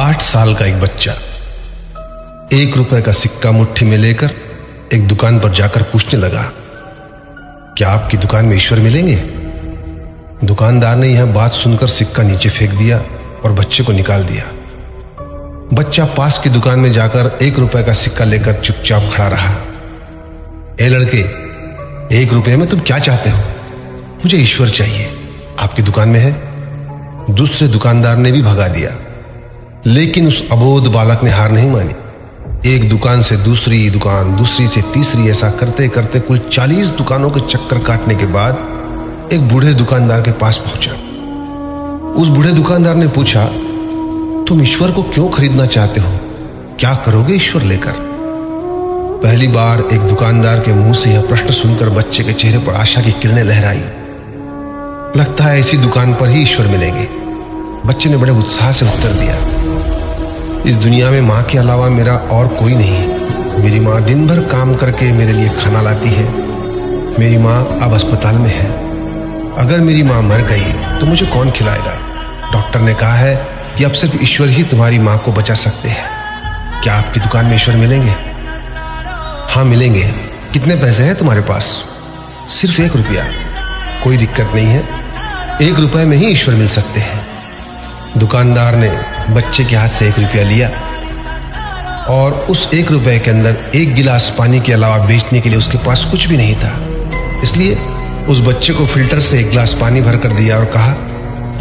8 साल का एक बच्चा 1 रुपए का सिक्का मुट्ठी में लेकर एक दुकान पर जाकर पूछने लगा, क्या आपकी दुकान में ईश्वर मिलेंगे? दुकानदार ने यह बात सुनकर सिक्का नीचे फेंक दिया और बच्चे को निकाल दिया। बच्चा पास की दुकान में जाकर 1 रुपए का सिक्का लेकर चुपचाप खड़ा रहा। ए लड़के, 1 रुपए में तुम क्या चाहते हो? मुझे ईश्वर चाहिए, आपकी दुकान में है। दूसरे दुकानदार ने भी भगा दिया, लेकिन उस अबोध बालक ने हार नहीं मानी। एक दुकान से दूसरी दुकान, दूसरी से तीसरी, ऐसा करते करते कुल 40 दुकानों के चक्कर काटने के बाद एक बूढ़े दुकानदार के पास पहुंचा। उस बूढ़े दुकानदार ने पूछा, तुम ईश्वर को क्यों खरीदना चाहते हो? क्या करोगे ईश्वर लेकर? पहली बार एक दुकानदार के मुंह से यह प्रश्न सुनकर बच्चे के चेहरे पर आशा की किरणें लहराई। लगता है इसी दुकान पर ही ईश्वर मिलेंगे। बच्चे ने बड़े उत्साह से उत्तर दिया, इस दुनिया में मां के अलावा मेरा और कोई नहीं है। मेरी मां दिन भर काम करके मेरे लिए खाना लाती है। मेरी मां अब अस्पताल में है। अगर मेरी मां मर गई तो मुझे कौन खिलाएगा? डॉक्टर ने कहा है कि अब सिर्फ ईश्वर ही तुम्हारी मां को बचा सकते हैं। क्या आपकी दुकान में ईश्वर मिलेंगे? हाँ मिलेंगे। कितने पैसे हैं तुम्हारे पास? सिर्फ 1 रुपया। कोई दिक्कत नहीं है, 1 रुपए में ही ईश्वर मिल सकते हैं। दुकानदार ने बच्चे के हाथ से 1 रुपया लिया और उस 1 रुपए के अंदर 1 गिलास पानी के अलावा बेचने के लिए उसके पास कुछ भी नहीं था। इसलिए उस बच्चे को फिल्टर से 1 गिलास पानी भर कर दिया और कहा,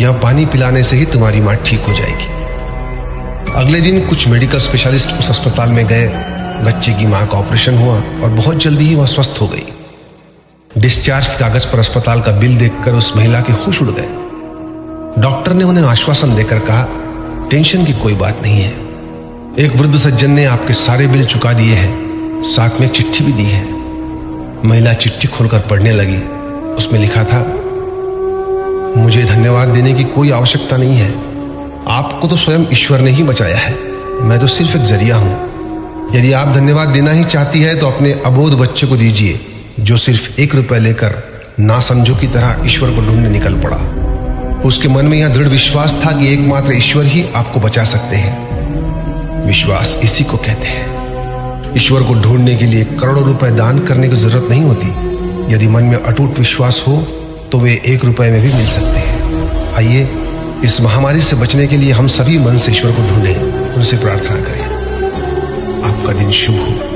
यहां पानी पिलाने से ही तुम्हारी मां ठीक हो जाएगी। अगले दिन कुछ मेडिकल स्पेशलिस्ट उस अस्पताल में गए। बच्चे की मां का ऑपरेशन हुआ और बहुत जल्दी ही वह स्वस्थ हो गई। डिस्चार्ज के कागज पर अस्पताल का बिल देखकर उस महिला के होश उड़ गए। डॉक्टर ने उन्हें आश्वासन देकर कहा, टेंशन की कोई बात नहीं है। एक वृद्ध सज्जन ने आपके सारे बिल चुका दिए हैं, साथ में एक चिट्ठी भी दी है। महिला चिट्ठी खोलकर पढ़ने लगी। उसमें लिखा था, मुझे धन्यवाद देने की कोई आवश्यकता नहीं है। आपको तो स्वयं ईश्वर ने ही बचाया है। मैं तो सिर्फ एक जरिया हूं। यदि आप धन्यवाद देना ही चाहती है तो अपने अबोध बच्चे को दीजिए, जो सिर्फ 1 रुपए लेकर नासमझों की तरह ईश्वर को ढूंढने निकल पड़ा। उसके मन में यह दृढ़ विश्वास था कि एकमात्र ईश्वर ही आपको बचा सकते हैं। विश्वास इसी को कहते हैं। ईश्वर को ढूंढने के लिए करोड़ों रुपए दान करने की जरूरत नहीं होती। यदि मन में अटूट विश्वास हो तो वे 1 रुपए में भी मिल सकते हैं। आइए इस महामारी से बचने के लिए हम सभी मन से ईश्वर को ढूंढें, उनसे प्रार्थना करें। आपका दिन शुभ हो।